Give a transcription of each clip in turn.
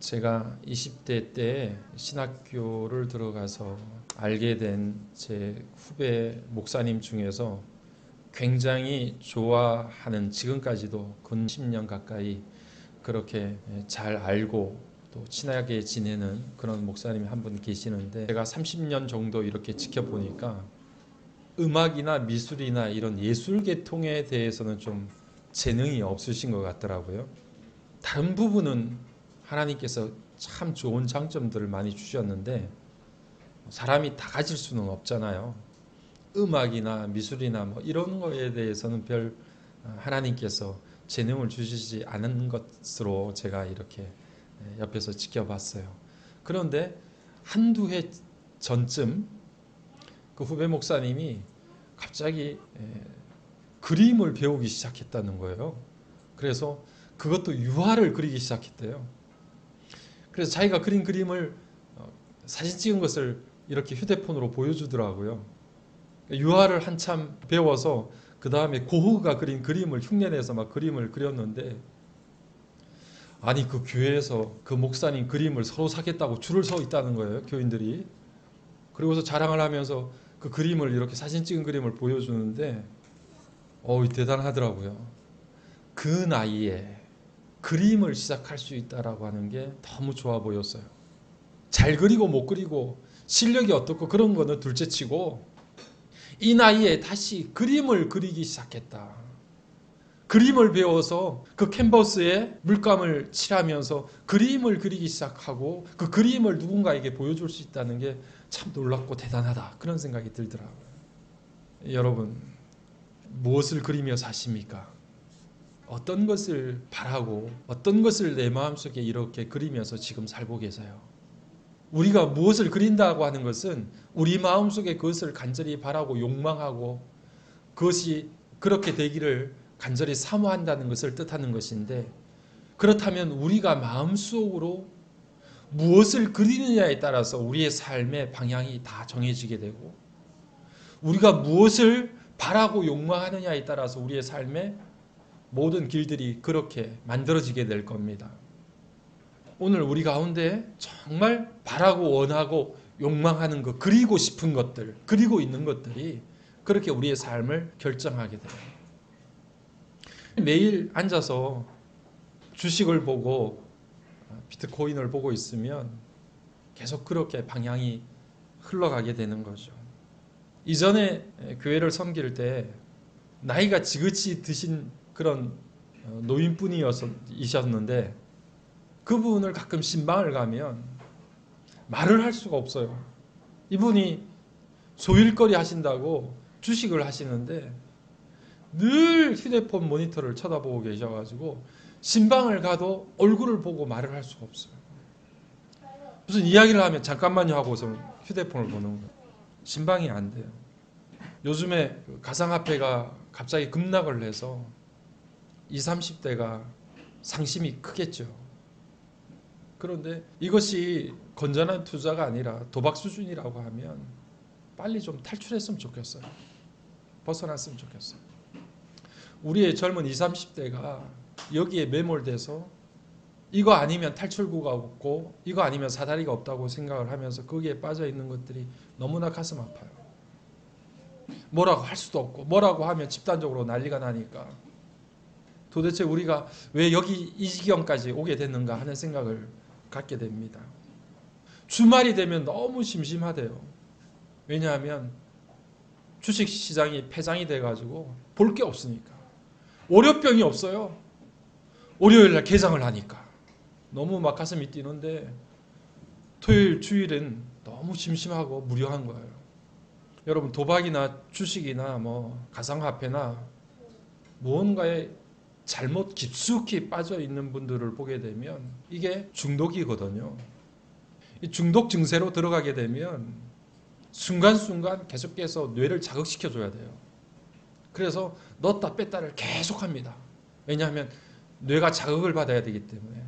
제가 20대 때 신학교를 들어가서 알게 된 제 후배 목사님 중에서 굉장히 좋아하는, 지금까지도 근 10년 가까이 그렇게 잘 알고 또 친하게 지내는 그런 목사님이 한 분 계시는데, 제가 30년 정도 이렇게 지켜보니까 음악이나 미술이나 이런 예술 계통에 대해서는 좀 재능이 없으신 것 같더라고요. 다른 부분은 하나님께서 참 좋은 장점들을 많이 주셨는데 사람이 다 가질 수는 없잖아요. 음악이나 미술이나 뭐 이런 거에 대해서는 별 하나님께서 재능을 주시지 않은 것으로 제가 이렇게 옆에서 지켜봤어요. 그런데 한두 해 전쯤 그 후배 목사님이 갑자기 그림을 배우기 시작했다는 거예요. 그래서 그것도 유화를 그리기 시작했대요. 그래서 자기가 그린 그림을 사진 찍은 것을 이렇게 휴대폰으로 보여주더라고요. 유화를 한참 배워서 그 다음에 고흐가 그린 그림을 흉내내서 막 그림을 그렸는데, 아니 그 교회에서 그 목사님 그림을 서로 사겠다고 줄을 서 있다는 거예요, 교인들이. 그리고서 자랑을 하면서 그 그림을, 이렇게 사진 찍은 그림을 보여주는데 대단하더라고요. 그 나이에 그림을 시작할 수 있다라고 하는 게 너무 좋아 보였어요. 잘 그리고 못 그리고 실력이 어떻고 그런 거는 둘째치고, 이 나이에 다시 그림을 그리기 시작했다. 그림을 배워서 그 캔버스에 물감을 칠하면서 그림을 그리기 시작하고 그 그림을 누군가에게 보여줄 수 있다는 게 참 놀랍고 대단하다, 그런 생각이 들더라고요. 여러분, 무엇을 그리며 사십니까? 어떤 것을 바라고 어떤 것을 내 마음속에 이렇게 그리면서 지금 살고 계세요? 우리가 무엇을 그린다고 하는 것은 우리 마음속에 그것을 간절히 바라고 욕망하고 그것이 그렇게 되기를 간절히 사모한다는 것을 뜻하는 것인데, 그렇다면 우리가 마음속으로 무엇을 그리느냐에 따라서 우리의 삶의 방향이 다 정해지게 되고, 우리가 무엇을 바라고 욕망하느냐에 따라서 우리의 삶의 모든 길들이 그렇게 만들어지게 될 겁니다. 오늘 우리 가운데 정말 바라고 원하고 욕망하는 것, 그리고 싶은 것들, 그리고 있는 것들이 그렇게 우리의 삶을 결정하게 돼요. 매일 앉아서 주식을 보고 비트코인을 보고 있으면 계속 그렇게 방향이 흘러가게 되는 거죠. 이전에 교회를 섬길 때 나이가 지긋이 드신 그런 노인분이셨는데, 그분을 가끔 신방을 가면 말을 할 수가 없어요. 이분이 소일거리 하신다고 주식을 하시는데 늘 휴대폰 모니터를 쳐다보고 계셔가지고 신방을 가도 얼굴을 보고 말을 할 수가 없어요. 무슨 이야기를 하면 잠깐만요 하고서 휴대폰을 보는 거예요. 신방이 안 돼요. 요즘에 가상화폐가 갑자기 급락을 해서 20, 30대가 상심이 크겠죠. 그런데 이것이 건전한 투자가 아니라 도박 수준이라고 하면 빨리 좀 탈출했으면 좋겠어요. 벗어났으면 좋겠어요. 우리의 젊은 20, 30대가 여기에 매몰돼서 이거 아니면 탈출구가 없고 이거 아니면 사다리가 없다고 생각을 하면서 거기에 빠져 있는 것들이 너무나 가슴 아파요. 뭐라고 할 수도 없고 뭐라고 하면 집단적으로 난리가 나니까 도대체 우리가 왜 여기 이 지경까지 오게 됐는가 하는 생각을 갖게 됩니다. 주말이 되면 너무 심심하대요. 왜냐하면 주식시장이 폐장이 돼가지고 볼 게 없으니까. 월요병이 없어요. 월요일날 개장을 하니까. 너무 막 가슴이 뛰는데 토요일 주일은 너무 심심하고 무료한 거예요. 여러분, 도박이나 주식이나 뭐 가상화폐나 무언가에 잘못 깊숙이 빠져 있는 분들을 보게 되면 이게 중독이거든요. 이 중독 증세로 들어가게 되면 순간순간 계속해서 뇌를 자극시켜 줘야 돼요. 그래서 넣었다 뺐다를 계속 합니다. 왜냐하면 뇌가 자극을 받아야 되기 때문에.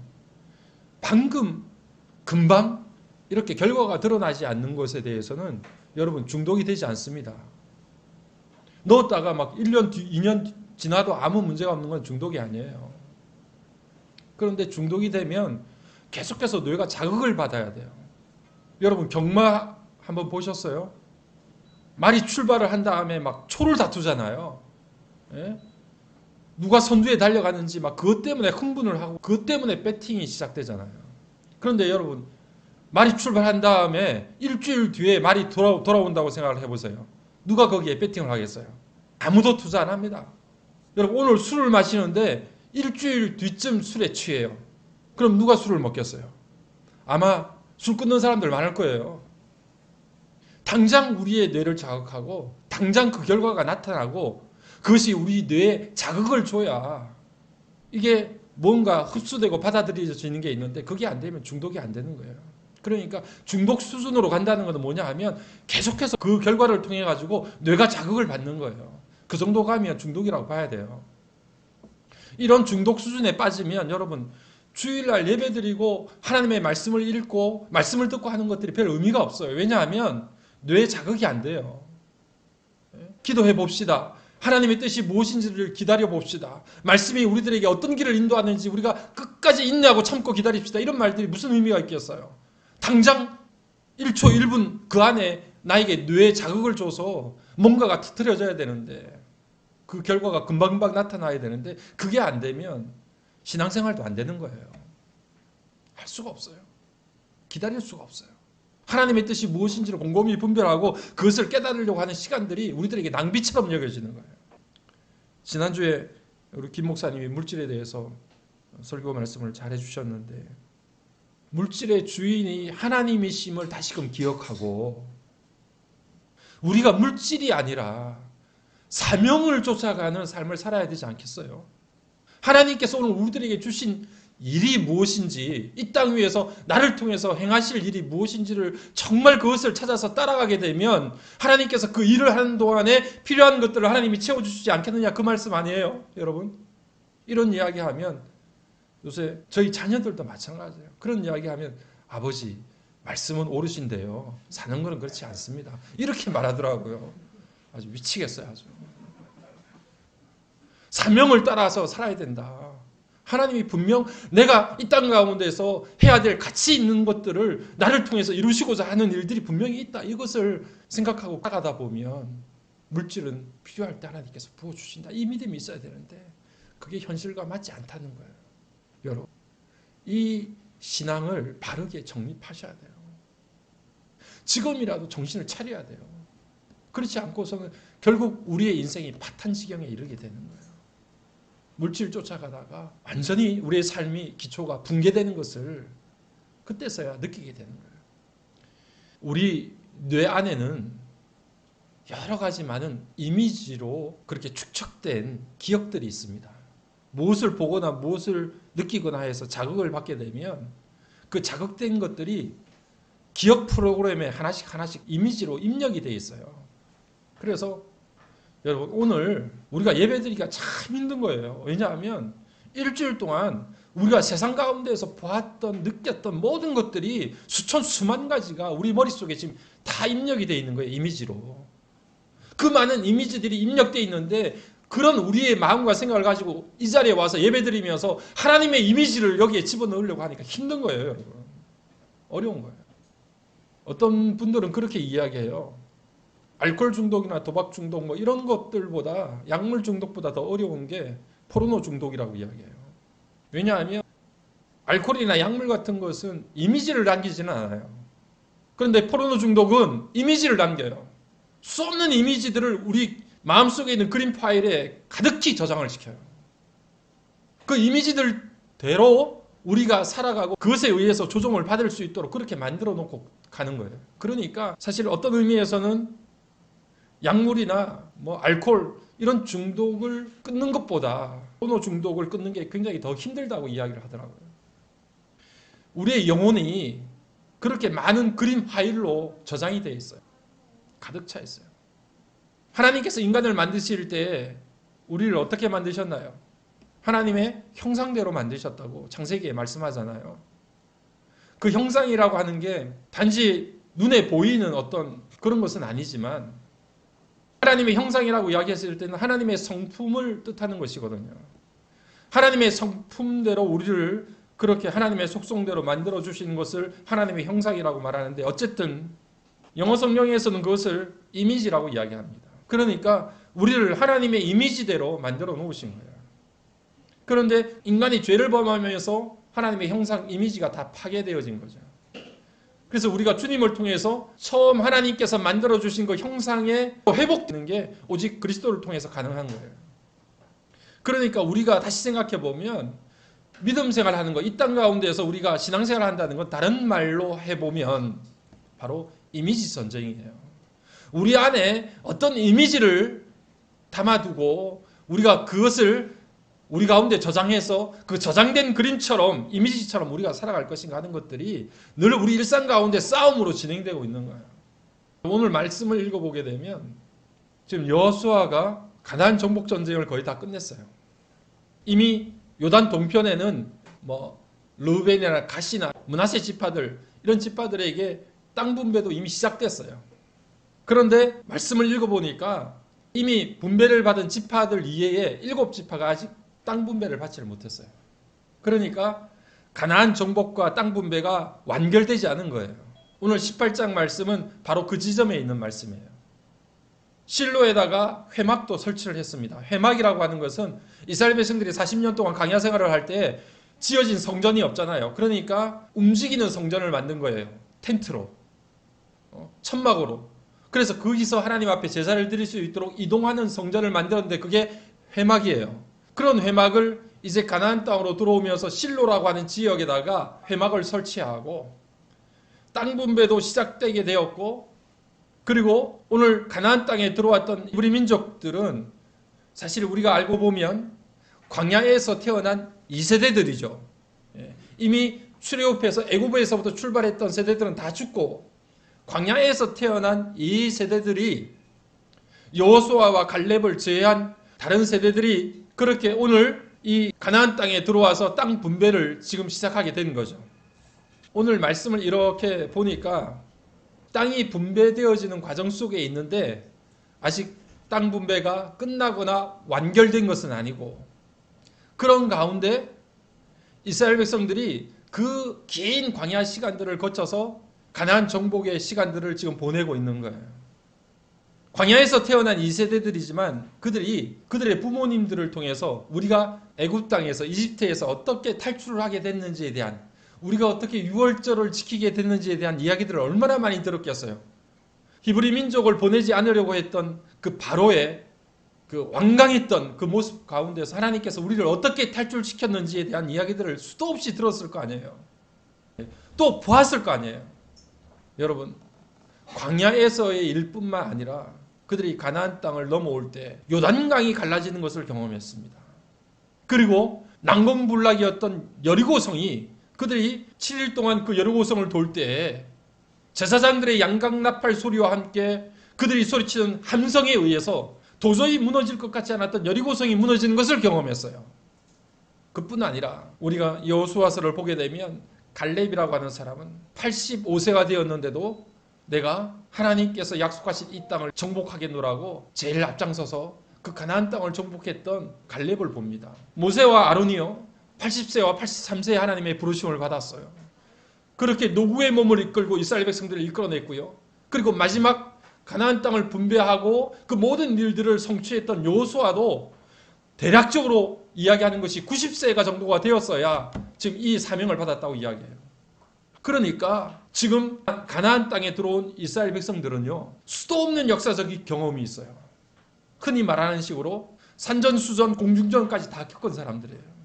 금방 이렇게 결과가 드러나지 않는 것에 대해서는 여러분 중독이 되지 않습니다. 넣었다가 막 1년, 2년 지나도 아무 문제가 없는 건 중독이 아니에요. 그런데 중독이 되면 계속해서 뇌가 자극을 받아야 돼요. 여러분 경마 한번 보셨어요? 말이 출발을 한 다음에 막 초를 다투잖아요. 예? 누가 선두에 달려가는지 막 그것 때문에 흥분을 하고 그것 때문에 배팅이 시작되잖아요. 그런데 여러분 말이 출발한 다음에 일주일 뒤에 말이 돌아온다고 생각을 해보세요. 누가 거기에 배팅을 하겠어요? 아무도 투자 안 합니다. 여러분 오늘 술을 마시는데 일주일 뒤쯤 술에 취해요. 그럼 누가 술을 먹겠어요? 아마 술 끊는 사람들 많을 거예요. 당장 우리의 뇌를 자극하고 당장 그 결과가 나타나고 그것이 우리 뇌에 자극을 줘야 이게 뭔가 흡수되고 받아들여지는 게 있는데 그게 안 되면 중독이 안 되는 거예요. 그러니까 중독 수준으로 간다는 것은 뭐냐 하면 계속해서 그 결과를 통해 가지고 뇌가 자극을 받는 거예요. 그 정도 가면 중독이라고 봐야 돼요. 이런 중독 수준에 빠지면 여러분 주일날 예배드리고 하나님의 말씀을 읽고 말씀을 듣고 하는 것들이 별 의미가 없어요. 왜냐하면 뇌에 자극이 안 돼요. 기도해 봅시다. 하나님의 뜻이 무엇인지를 기다려 봅시다. 말씀이 우리들에게 어떤 길을 인도하는지 우리가 끝까지 인내하고 참고 기다립시다. 이런 말들이 무슨 의미가 있겠어요? 당장 1초 1분 그 안에 나에게 뇌에 자극을 줘서 뭔가가 터뜨려져야 되는데 그 결과가 금방금방 나타나야 되는데 그게 안 되면 신앙생활도 안 되는 거예요. 할 수가 없어요. 기다릴 수가 없어요. 하나님의 뜻이 무엇인지를 곰곰이 분별하고 그것을 깨달으려고 하는 시간들이 우리들에게 낭비처럼 여겨지는 거예요. 지난주에 우리 김 목사님이 물질에 대해서 설교 말씀을 잘 해주셨는데 물질의 주인이 하나님이심을 다시금 기억하고 우리가 물질이 아니라 사명을 쫓아가는 삶을 살아야 되지 않겠어요? 하나님께서 오늘 우리들에게 주신 일이 무엇인지 이 땅 위에서 나를 통해서 행하실 일이 무엇인지를 정말 그것을 찾아서 따라가게 되면 하나님께서 그 일을 하는 동안에 필요한 것들을 하나님이 채워주시지 않겠느냐 그 말씀 아니에요 여러분? 이런 이야기하면 요새 저희 자녀들도 마찬가지예요. 그런 이야기하면 아버지 말씀은 옳으신데요 사는 거는 그렇지 않습니다 이렇게 말하더라고요. 아주 미치겠어요. 아주 사명을 따라서 살아야 된다. 하나님이 분명 내가 이 땅 가운데서 해야 될 가치 있는 것들을 나를 통해서 이루시고자 하는 일들이 분명히 있다. 이것을 생각하고 나가다 보면 물질은 필요할 때 하나님께서 부어주신다. 이 믿음이 있어야 되는데 그게 현실과 맞지 않다는 거예요. 여러분 이 신앙을 바르게 정립하셔야 돼요. 지금이라도 정신을 차려야 돼요. 그렇지 않고서는 결국 우리의 인생이 파탄 지경에 이르게 되는 거예요. 물질 쫓아가다가 완전히 우리의 삶이 기초가 붕괴되는 것을 그때서야 느끼게 되는 거예요. 우리 뇌 안에는 여러 가지 많은 이미지로 그렇게 축적된 기억들이 있습니다. 무엇을 보거나 무엇을 느끼거나 해서 자극을 받게 되면 그 자극된 것들이 기억 프로그램에 하나씩 이미지로 입력이 되어 있어요. 그래서 여러분 오늘 우리가 예배드리기가 참 힘든 거예요. 왜냐하면 일주일 동안 우리가 세상 가운데에서 보았던 느꼈던 모든 것들이 수만 가지가 우리 머릿속에 지금 다 입력이 되어 있는 거예요. 이미지로. 그 많은 이미지들이 입력되어 있는데 그런 우리의 마음과 생각을 가지고 이 자리에 와서 예배드리면서 하나님의 이미지를 여기에 집어넣으려고 하니까 힘든 거예요. 여러분. 어려운 거예요. 어떤 분들은 그렇게 이야기해요. 알코올 중독이나 도박 중독 뭐 이런 것들보다 약물 중독보다 더 어려운 게 포르노 중독이라고 이야기해요. 왜냐하면 알코올이나 약물 같은 것은 이미지를 남기지는 않아요. 그런데 포르노 중독은 이미지를 남겨요. 쏟는 이미지들을 우리 마음속에 있는 그림 파일에 가득히 저장을 시켜요. 그 이미지들대로 우리가 살아가고 그것에 의해서 조종을 받을 수 있도록 그렇게 만들어 놓고 가는 거예요. 그러니까 사실 어떤 의미에서는 약물이나 뭐 알코올 이런 중독을 끊는 것보다 포르노 중독을 끊는 게 굉장히 더 힘들다고 이야기를 하더라고요. 우리의 영혼이 그렇게 많은 그림 파일로 저장이 되어 있어요. 가득 차 있어요. 하나님께서 인간을 만드실 때 우리를 어떻게 만드셨나요? 하나님의 형상대로 만드셨다고 창세기에 말씀하잖아요. 그 형상이라고 하는 게 단지 눈에 보이는 어떤 그런 것은 아니지만 하나님의 형상이라고 이야기했을 때는 하나님의 성품을 뜻하는 것이거든요. 하나님의 성품대로 우리를 그렇게 하나님의 속성대로 만들어 주신 것을 하나님의 형상이라고 말하는데, 어쨌든 영어 성경에서는 그것을 이미지라고 이야기합니다. 그러니까 우리를 하나님의 이미지대로 만들어 놓으신 거예요. 그런데 인간이 죄를 범하면서 하나님의 형상 이미지가 다 파괴되어진 거죠. 그래서 우리가 주님을 통해서 처음 하나님께서 만들어 주신 그 형상에 회복되는 게 오직 그리스도를 통해서 가능한 거예요. 그러니까 우리가 다시 생각해 보면 믿음 생활하는 거, 이 땅 가운데에서 우리가 신앙생활 한다는 건 다른 말로 해보면 바로 이미지 전쟁이에요. 우리 안에 어떤 이미지를 담아두고 우리가 그것을 우리 가운데 저장해서 그 저장된 그림처럼, 이미지처럼 우리가 살아갈 것인가 하는 것들이 늘 우리 일상 가운데 싸움으로 진행되고 있는 거예요. 오늘 말씀을 읽어보게 되면 지금 여호수아가 가나안 정복 전쟁을 거의 다 끝냈어요. 이미 요단 동편에는 르우벤이나 갓이나 므낫세 지파들, 이런 지파들에게 땅 분배도 이미 시작됐어요. 그런데 말씀을 읽어보니까 이미 분배를 받은 지파들 이외에 7지파가 아직 땅 분배를 받지를 못했어요. 그러니까 가나안 정복과 땅 분배가 완결되지 않은 거예요. 오늘 18장 말씀은 바로 그 지점에 있는 말씀이에요. 실로에다가 회막도 설치를 했습니다. 회막이라고 하는 것은 이스라엘 백성들이 40년 동안 광야 생활을 할 때 지어진 성전이 없잖아요. 그러니까 움직이는 성전을 만든 거예요. 텐트로, 천막으로. 그래서 거기서 하나님 앞에 제사를 드릴 수 있도록 이동하는 성전을 만들었는데 그게 회막이에요. 그런 회막을 이제 가나안 땅으로 들어오면서 실로라고 하는 지역에다가 회막을 설치하고 땅 분배도 시작되게 되었고, 그리고 오늘 가나안 땅에 들어왔던 우리 민족들은 사실 우리가 알고 보면 광야에서 태어난 2세대들이죠. 이미 출애굽해서 애굽에서부터 출발했던 세대들은 다 죽고 광야에서 태어난 이 세대들이 여호수아와 갈렙을 제외한 다른 세대들이 그렇게 오늘 이 가나안 땅에 들어와서 땅 분배를 지금 시작하게 된 거죠. 오늘 말씀을 이렇게 보니까 땅이 분배되어지는 과정 속에 있는데 아직 땅 분배가 끝나거나 완결된 것은 아니고, 그런 가운데 이스라엘 백성들이 그 긴 광야 시간들을 거쳐서 가나안 정복의 시간들을 지금 보내고 있는 거예요. 광야에서 태어난 2세대들이지만 그들의 부모님들을 통해서 우리가 애굽 땅에서, 이집트에서 어떻게 탈출을 하게 됐는지에 대한, 우리가 어떻게 유월절을 지키게 됐는지에 대한 이야기들을 얼마나 많이 들었겠어요. 히브리 민족을 보내지 않으려고 했던 그 바로의 그 완강했던 그 모습 가운데서 하나님께서 우리를 어떻게 탈출시켰는지에 대한 이야기들을 수도 없이 들었을 거 아니에요. 또 보았을 거 아니에요. 여러분, 광야에서의 일뿐만 아니라 그들이 가나안 땅을 넘어올 때 요단강이 갈라지는 것을 경험했습니다. 그리고 난공불락이었던 여리고성이, 그들이 7일 동안 그 여리고성을 돌 때 제사장들의 양강나팔 소리와 함께 그들이 소리치는 함성에 의해서 도저히 무너질 것 같지 않았던 여리고성이 무너지는 것을 경험했어요. 그뿐 아니라 우리가 여호수아서를 보게 되면 갈렙이라고 하는 사람은 85세가 되었는데도 내가 하나님께서 약속하신 이 땅을 정복하겠노라고 제일 앞장서서 그 가나안 땅을 정복했던 갈렙을 봅니다. 모세와 아론이요, 80세와 83세에 하나님의 부르심을 받았어요. 그렇게 노구의 몸을 이끌고 이스라엘 백성들을 이끌어냈고요. 그리고 마지막 가나안 땅을 분배하고 그 모든 일들을 성취했던 여호수아도 대략적으로 이야기하는 것이 90세가 정도가 되었어야 지금 이 사명을 받았다고 이야기해요. 그러니까 지금 가나안 땅에 들어온 이스라엘 백성들은요, 수도 없는 역사적 경험이 있어요. 흔히 말하는 식으로 산전수전 공중전까지 다 겪은 사람들이에요.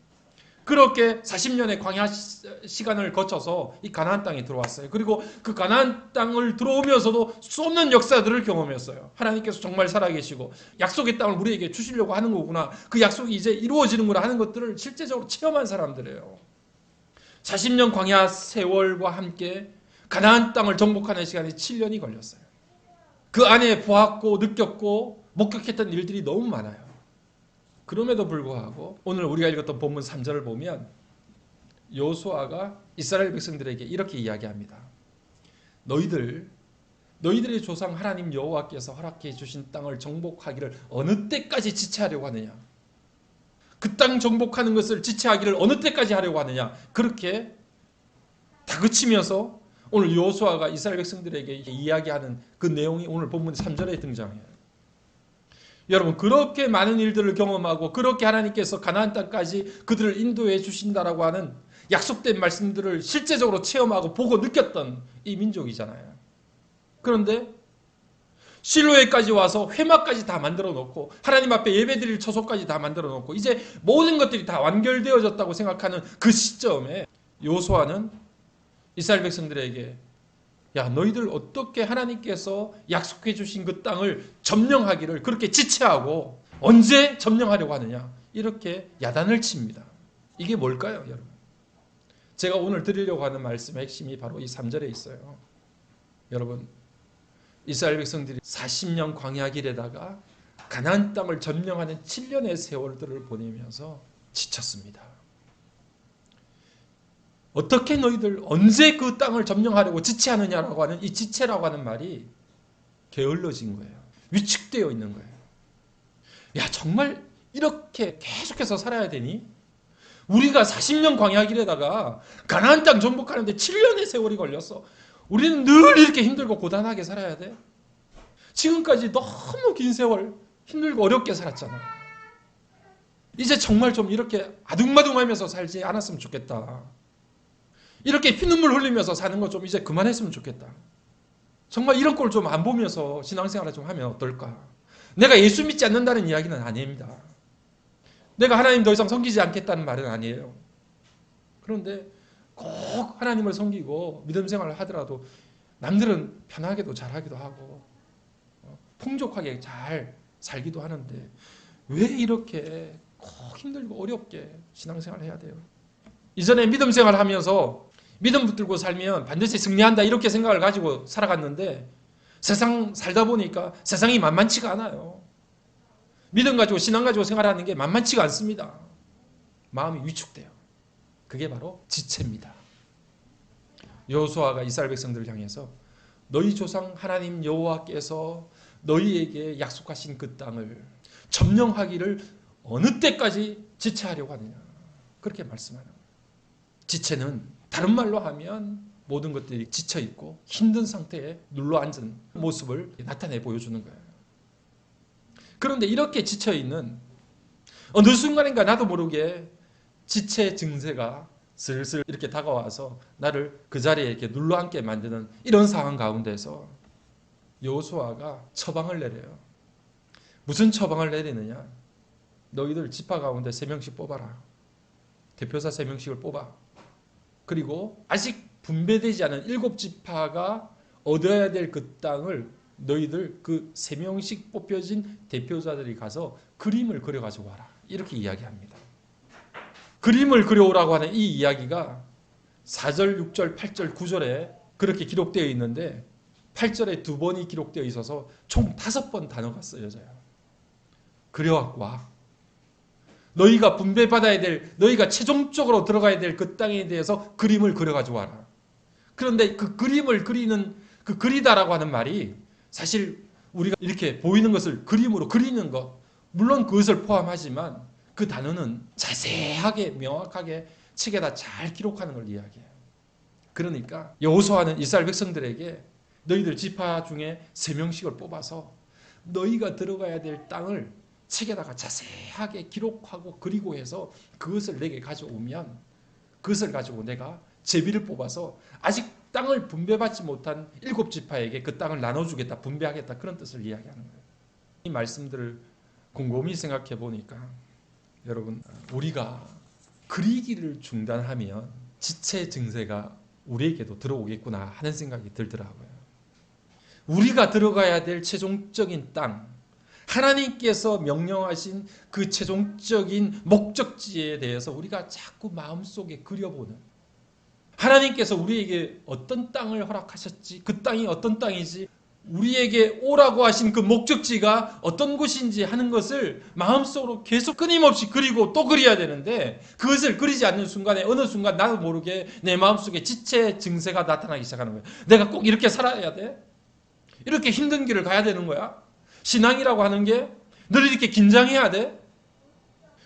그렇게 40년의 광야 시간을 거쳐서 이 가나안 땅에 들어왔어요. 그리고 그 가나안 땅을 들어오면서도 쏟는 역사들을 경험했어요. 하나님께서 정말 살아계시고 약속의 땅을 우리에게 주시려고 하는 거구나, 그 약속이 이제 이루어지는구나 하는 것들을 실제적으로 체험한 사람들이에요. 40년 광야 세월과 함께 가나안 땅을 정복하는 시간이 7년이 걸렸어요. 그 안에 보았고 느꼈고 목격했던 일들이 너무 많아요. 그럼에도 불구하고 오늘 우리가 읽었던 본문 3절을 보면 여호수아가 이스라엘 백성들에게 이렇게 이야기합니다. 너희들의 조상 하나님 여호와께서 허락해 주신 땅을 정복하기를 어느 때까지 지체하려고 하느냐? 그 땅 정복하는 것을 지체하기를 어느 때까지 하려고 하느냐. 그렇게 다그치면서 오늘 여호수아가 이스라엘 백성들에게 이야기하는 그 내용이 오늘 본문 3절에 등장해요. 여러분, 그렇게 많은 일들을 경험하고 그렇게 하나님께서 가나안 땅까지 그들을 인도해 주신다라고 하는 약속된 말씀들을 실제적으로 체험하고 보고 느꼈던 이 민족이잖아요. 그런데 실로에까지 와서 회막까지 다 만들어 놓고 하나님 앞에 예배드릴 처소까지 다 만들어 놓고 이제 모든 것들이 다 완결되어졌다고 생각하는 그 시점에 여호수아는 이스라엘 백성들에게 야, 너희들 어떻게 하나님께서 약속해 주신 그 땅을 점령하기를 그렇게 지체하고 언제 점령하려고 하느냐, 이렇게 야단을 칩니다. 이게 뭘까요, 여러분? 제가 오늘 드리려고 하는 말씀의 핵심이 바로 이 3절에 있어요. 여러분, 이스라엘 백성들이 40년 광야 길에다가 가나안 땅을 점령하는 7년의 세월들을 보내면서 지쳤습니다. 어떻게 너희들 언제 그 땅을 점령하려고 지체하느냐라고 하는 이 지체라고 하는 말이 게을러진 거예요. 위축되어 있는 거예요. 야, 정말 이렇게 계속해서 살아야 되니? 우리가 40년 광야 길에다가 가나안 땅 정복하는데 7년의 세월이 걸렸어. 우리는 늘 이렇게 힘들고 고단하게 살아야 돼? 지금까지 너무 긴 세월 힘들고 어렵게 살았잖아. 이제 정말 좀 이렇게 아둥바둥하면서 살지 않았으면 좋겠다. 이렇게 피눈물 흘리면서 사는 거 좀 이제 그만했으면 좋겠다. 정말 이런 꼴 좀 안 보면서 신앙생활을 좀 하면 어떨까? 내가 예수 믿지 않는다는 이야기는 아닙니다. 내가 하나님 더 이상 섬기지 않겠다는 말은 아니에요. 그런데 꼭 하나님을 섬기고 믿음 생활을 하더라도 남들은 편하게도 잘하기도 하고 풍족하게 잘 살기도 하는데 왜 이렇게 꼭 힘들고 어렵게 신앙생활을 해야 돼요? 이전에 믿음 생활을 하면서 믿음 붙들고 살면 반드시 승리한다 이렇게 생각을 가지고 살아갔는데 세상 살다 보니까 세상이 만만치가 않아요. 믿음 가지고 신앙 가지고 생활하는 게 만만치가 않습니다. 마음이 위축돼요. 그게 바로 지체입니다. 여호수아가 이스라엘 백성들을 향해서 너희 조상 하나님 여호와께서 너희에게 약속하신 그 땅을 점령하기를 어느 때까지 지체하려고 하느냐, 그렇게 말씀하는 거예요. 지체는 다른 말로 하면 모든 것들이 지쳐있고 힘든 상태에 눌러앉은 모습을 나타내 보여주는 거예요. 그런데 이렇게 지쳐있는 어느 순간인가 나도 모르게 지체 증세가 슬슬 이렇게 다가와서 나를 그 자리에 이렇게 눌러앉게 만드는 이런 상황 가운데서 여호수아가 처방을 내려요. 무슨 처방을 내리느냐? 너희들 지파 가운데 3명씩 뽑아라. 대표자 3명씩을 뽑아. 그리고 아직 분배되지 않은 7지파가 얻어야 될 그 땅을 너희들 그 3명씩 뽑혀진 대표자들이 가서 그림을 그려가지고 와라. 이렇게 이야기합니다. 그림을 그려오라고 하는 이 이야기가 4절, 6절, 8절, 9절에 그렇게 기록되어 있는데 8절에 2번이 기록되어 있어서 총 5번 단어가 쓰여져요. 그려갖고 와. 너희가 분배받아야 될, 너희가 최종적으로 들어가야 될 그 땅에 대해서 그림을 그려가지고 와라. 그런데 그 그림을 그리는, 그 그리다라고 하는 말이 사실 우리가 이렇게 보이는 것을 그림으로 그리는 것, 물론 그것을 포함하지만 그 단어는 자세하게 명확하게 책에다 잘 기록하는 걸 이야기해요. 그러니까 여호수아는 이스라엘 백성들에게 너희들 지파 중에 3명씩을 뽑아서 너희가 들어가야 될 땅을 책에다가 자세하게 기록하고 그리고 해서 그것을 내게 가져오면 그것을 가지고 내가 제비를 뽑아서 아직 땅을 분배받지 못한 7지파에게 그 땅을 나눠주겠다, 분배하겠다, 그런 뜻을 이야기하는 거예요. 이 말씀들을 곰곰이 생각해 보니까 여러분, 우리가 그리기를 중단하면 지체 증세가 우리에게도 들어오겠구나 하는 생각이 들더라고요. 우리가 들어가야 될 최종적인 땅, 하나님께서 명령하신 그 최종적인 목적지에 대해서 우리가 자꾸 마음속에 그려보는, 하나님께서 우리에게 어떤 땅을 허락하셨지, 그 땅이 어떤 땅이지, 우리에게 오라고 하신 그 목적지가 어떤 곳인지 하는 것을 마음속으로 계속 끊임없이 그리고 또 그려야 되는데, 그것을 그리지 않는 순간에 어느 순간 나도 모르게 내 마음속에 지체 증세가 나타나기 시작하는 거예요. 내가 꼭 이렇게 살아야 돼? 이렇게 힘든 길을 가야 되는 거야? 신앙이라고 하는 게 늘 이렇게 긴장해야 돼?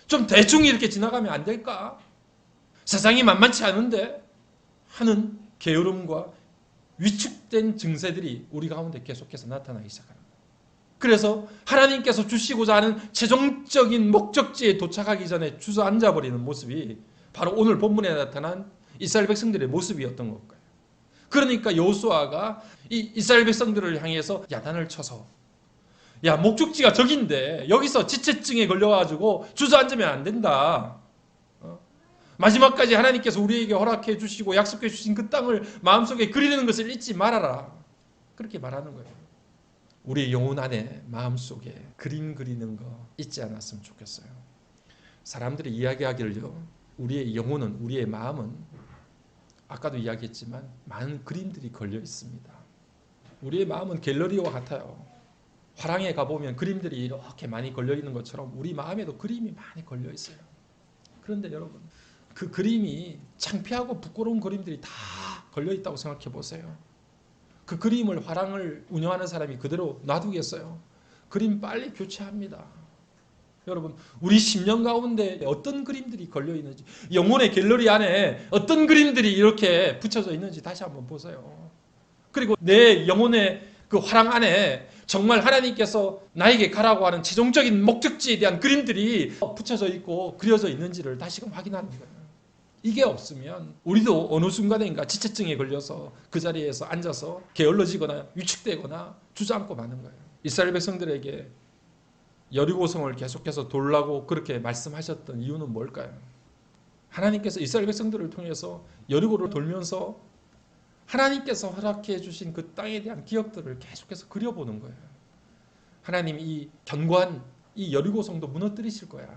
좀 대충 이렇게 지나가면 안 될까? 세상이 만만치 않은데 하는 게으름과 위축된 증세들이 우리 가운데 계속해서 나타나기 시작합니다. 그래서 하나님께서 주시고자 하는 최종적인 목적지에 도착하기 전에 주저앉아 버리는 모습이 바로 오늘 본문에 나타난 이스라엘 백성들의 모습이었던 것까요. 그러니까 여호수아가 이 이스라엘 백성들을 향해서 야단을 쳐서 야, 목적지가 저긴데 여기서 지체증에 걸려가지고 주저앉으면 안 된다. 마지막까지 하나님께서 우리에게 허락해 주시고 약속해 주신 그 땅을 마음속에 그리는 것을 잊지 말아라. 그렇게 말하는 거예요. 우리 영혼 안에 마음속에 그림 그리는 거 잊지 않았으면 좋겠어요. 사람들이 이야기하기를요, 우리의 영혼은, 우리의 마음은 아까도 이야기했지만 많은 그림들이 걸려 있습니다. 우리의 마음은 갤러리와 같아요. 화랑에 가보면 그림들이 이렇게 많이 걸려 있는 것처럼 우리 마음에도 그림이 많이 걸려 있어요. 그런데 여러분, 그 그림이 창피하고 부끄러운 그림들이 다 걸려 있다고 생각해 보세요. 그 그림을, 화랑을 운영하는 사람이 그대로 놔두겠어요? 그림 빨리 교체합니다. 여러분, 우리 심령 가운데 어떤 그림들이 걸려 있는지, 영혼의 갤러리 안에 어떤 그림들이 이렇게 붙여져 있는지 다시 한번 보세요. 그리고 내 영혼의 그 화랑 안에 정말 하나님께서 나에게 가라고 하는 최종적인 목적지에 대한 그림들이 붙여져 있고 그려져 있는지를 다시금 확인하는 거예요. 이게 없으면 우리도 어느 순간인가 지체증에 걸려서 그 자리에서 앉아서 게을러지거나 위축되거나 주저앉고 마는 거예요. 이스라엘 백성들에게 여리고성을 계속해서 돌라고 그렇게 말씀하셨던 이유는 뭘까요? 하나님께서 이스라엘 백성들을 통해서 여리고를 돌면서 하나님께서 허락해 주신 그 땅에 대한 기억들을 계속해서 그려보는 거예요. 하나님 이 견고한 이 여리고성도 무너뜨리실 거야.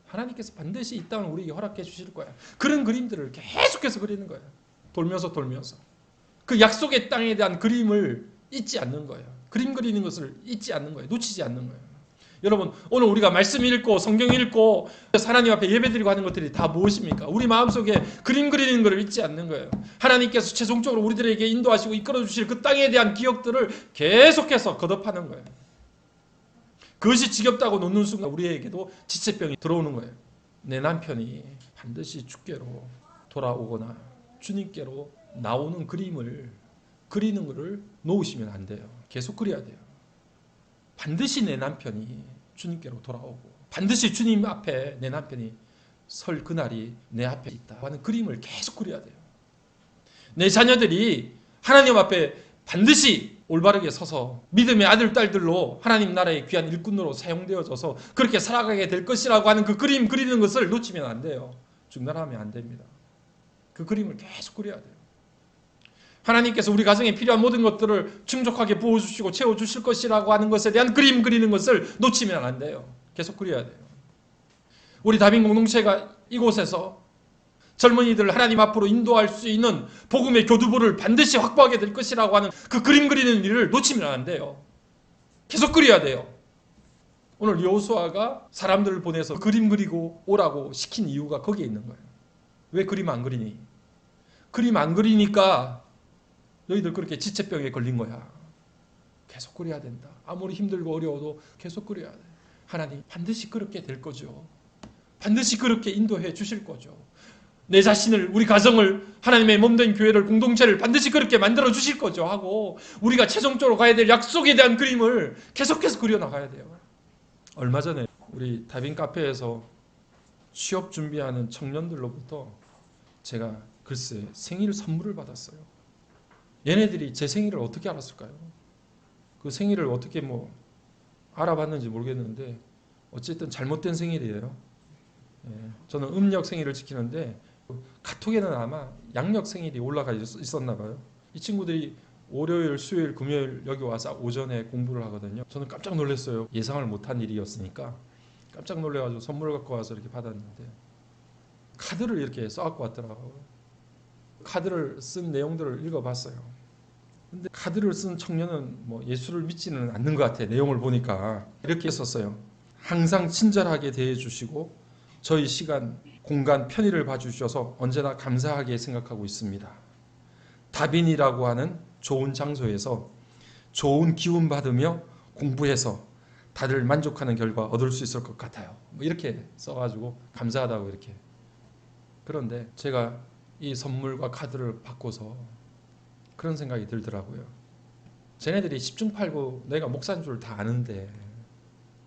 하나님께서 반드시 이 땅을 우리에게 허락해 주실 거야. 그런 그림들을 계속해서 그리는 거예요. 돌면서 그 약속의 땅에 대한 그림을 잊지 않는 거예요. 그림 그리는 것을 잊지 않는 거예요. 놓치지 않는 거예요. 여러분, 오늘 우리가 말씀 읽고 성경 읽고 하나님 앞에 예배드리고 하는 것들이 다 무엇입니까? 우리 마음속에 그림 그리는 것을 잊지 않는 거예요. 하나님께서 최종적으로 우리들에게 인도하시고 이끌어 주실 그 땅에 대한 기억들을 계속해서 거듭하는 거예요. 그것이 지겹다고 놓는 순간 우리에게도 지체병이 들어오는 거예요. 내 남편이 반드시 주께로 돌아오거나 주님께로 나오는 그림을 그리는 것을 놓으시면 안 돼요. 계속 그려야 돼요. 반드시 내 남편이 주님께로 돌아오고 반드시 주님 앞에 내 남편이 설 그날이 내 앞에 있다 하는 그림을 계속 그려야 돼요. 내 자녀들이 하나님 앞에 반드시 올바르게 서서 믿음의 아들, 딸들로 하나님 나라의 귀한 일꾼으로 사용되어져서 그렇게 살아가게 될 것이라고 하는 그 그림 그리는 것을 놓치면 안 돼요. 중단하면 안 됩니다. 그 그림을 계속 그려야 돼요. 하나님께서 우리 가정에 필요한 모든 것들을 충족하게 부어주시고 채워주실 것이라고 하는 것에 대한 그림 그리는 것을 놓치면 안 돼요. 계속 그려야 돼요. 우리 다빈 공동체가 이곳에서 젊은이들을 하나님 앞으로 인도할 수 있는 복음의 교두보를 반드시 확보하게 될 것이라고 하는 그 그림 그리는 일을 놓치면 안 돼요. 계속 그려야 돼요. 오늘 여호수아가 사람들을 보내서 그림 그리고 오라고 시킨 이유가 거기에 있는 거예요. 왜 그림 안 그리니? 그림 안 그리니까 너희들 그렇게 지체병에 걸린 거야. 계속 그려야 된다. 아무리 힘들고 어려워도 계속 그려야 돼. 하나님 반드시 그렇게 될 거죠. 반드시 그렇게 인도해 주실 거죠. 내 자신을, 우리 가정을, 하나님의 몸된 교회를, 공동체를 반드시 그렇게 만들어 주실 거죠 하고 우리가 최종적으로 가야 될 약속에 대한 그림을 계속해서 그려나가야 돼요. 얼마 전에 우리 다빈 카페에서 취업 준비하는 청년들로부터 제가 글쎄 생일 선물을 받았어요. 얘네들이 제 생일을 어떻게 알았을까요? 그 생일을 어떻게 알아봤는지 모르겠는데 어쨌든 잘못된 생일이에요. 저는 음력 생일을 지키는데 카톡에는 아마 양력 생일이 올라가 있었나 봐요. 이 친구들이 월요일, 수요일, 금요일 여기 와서 오전에 공부를 하거든요. 저는 깜짝 놀랐어요. 예상을 못한 일이었으니까 깜짝 놀래가지고 선물을 갖고 와서 이렇게 받았는데 카드를 이렇게 써갖고 왔더라고요. 카드를 쓴 내용들을 읽어봤어요. 근데 카드를 쓴 청년은 예수를 믿지는 않는 것 같아요. 내용을 보니까 이렇게 썼어요. 항상 친절하게 대해주시고 저희 시간, 공간, 편의를 봐주셔서 언제나 감사하게 생각하고 있습니다. 다빈이라고 하는 좋은 장소에서 좋은 기운 받으며 공부해서 다들 만족하는 결과 얻을 수 있을 것 같아요. 뭐 이렇게 써가지고 감사하다고 이렇게. 그런데 제가 이 선물과 카드를 받고서 그런 생각이 들더라고요. 쟤네들이 10중 8구 내가 목사인 줄 다 아는데,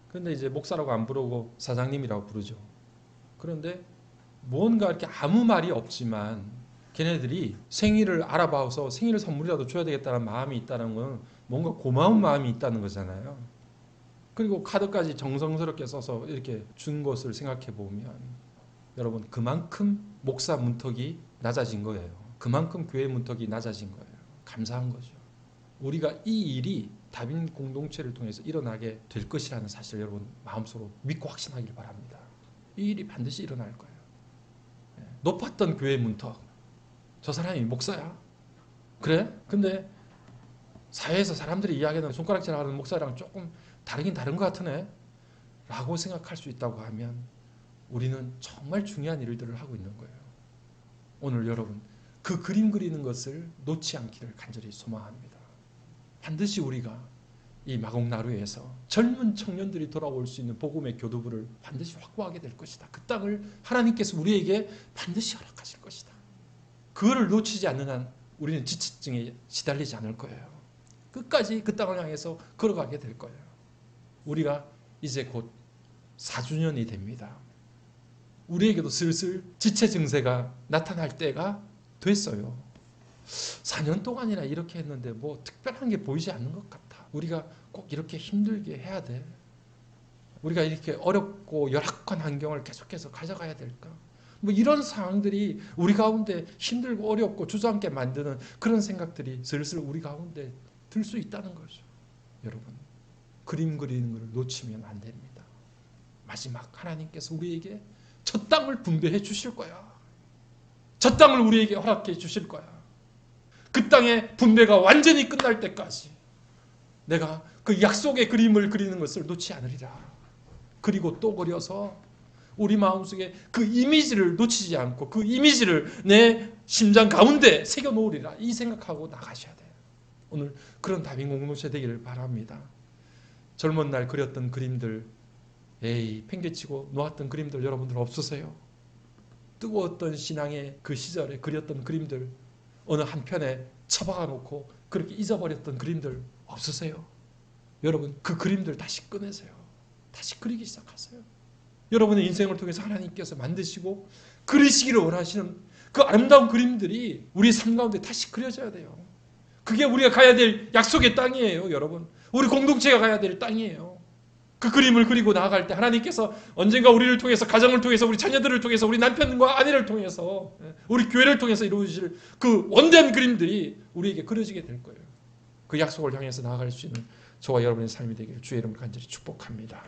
그런데 이제 목사라고 안 부르고 사장님이라고 부르죠. 그런데 뭔가 이렇게 아무 말이 없지만 걔네들이 생일을 알아봐서 생일 선물이라도 줘야 되겠다는 마음이 있다는 건 뭔가 고마운 마음이 있다는 거잖아요. 그리고 카드까지 정성스럽게 써서 이렇게 준 것을 생각해 보면 여러분, 그만큼 목사 문턱이 낮아진 거예요. 그만큼 교회 문턱이 낮아진 거예요. 감사한 거죠. 우리가 이 일이 다빈 공동체를 통해서 일어나게 될 것이라는 사실을 여러분 마음속으로 믿고 확신하길 바랍니다. 이 일이 반드시 일어날 거예요. 높았던 교회 문턱, 저 사람이 목사야? 그래? 근데 사회에서 사람들이 이야기하는 손가락질하는 목사랑 조금 다르긴 다른 것 같으네 라고 생각할 수 있다고 하면 우리는 정말 중요한 일들을 하고 있는 거예요. 오늘 여러분, 그 그림 그리는 것을 놓지 않기를 간절히 소망합니다. 반드시 우리가 이 마곡나루에서 젊은 청년들이 돌아올 수 있는 복음의 교두부를 반드시 확보하게 될 것이다. 그 땅을 하나님께서 우리에게 반드시 허락하실 것이다. 그거를 놓치지 않는 한 우리는 지치증에 시달리지 않을 거예요. 끝까지 그 땅을 향해서 걸어가게 될 거예요. 우리가 이제 곧 4주년이 됩니다. 우리에게도 슬슬 지체 증세가 나타날 때가 됐어요. 4년 동안이나 이렇게 했는데 뭐 특별한 게 보이지 않는 것 같아. 우리가 꼭 이렇게 힘들게 해야 돼. 우리가 이렇게 어렵고 열악한 환경을 계속해서 가져가야 될까? 뭐 이런 상황들이 우리 가운데 힘들고 어렵고 주저앉게 만드는 그런 생각들이 슬슬 우리 가운데 들 수 있다는 거죠. 여러분, 그림 그리는 것을 놓치면 안 됩니다. 마지막 하나님께서 우리에게 저 땅을 분배해 주실 거야. 저 땅을 우리에게 허락해 주실 거야. 그 땅의 분배가 완전히 끝날 때까지 내가 그 약속의 그림을 그리는 것을 놓지 않으리라. 그리고 또 그려서 우리 마음속에 그 이미지를 놓치지 않고 그 이미지를 내 심장 가운데 새겨 놓으리라. 이 생각하고 나가셔야 돼요. 오늘 그런 다빈 공동체 되기를 바랍니다. 젊은 날 그렸던 그림들, 팽개치고 놓았던 그림들 여러분들 없으세요? 뜨거웠던 신앙의 그 시절에 그렸던 그림들 어느 한편에 처박아 놓고 그렇게 잊어버렸던 그림들 없으세요? 여러분, 그 그림들 다시 꺼내세요. 다시 그리기 시작하세요. 여러분의 인생을 통해서 하나님께서 만드시고 그리시기를 원하시는 그 아름다운 그림들이 우리 삶 가운데 다시 그려져야 돼요. 그게 우리가 가야 될 약속의 땅이에요. 여러분, 우리 공동체가 가야 될 땅이에요. 그 그림을 그리고 나아갈 때 하나님께서 언젠가 우리를 통해서, 가정을 통해서, 우리 자녀들을 통해서, 우리 남편과 아내를 통해서, 우리 교회를 통해서 이루어질 그 원대한 그림들이 우리에게 그려지게 될 거예요. 그 약속을 향해서 나아갈 수 있는 저와 여러분의 삶이 되기를 주의 이름으로 간절히 축복합니다.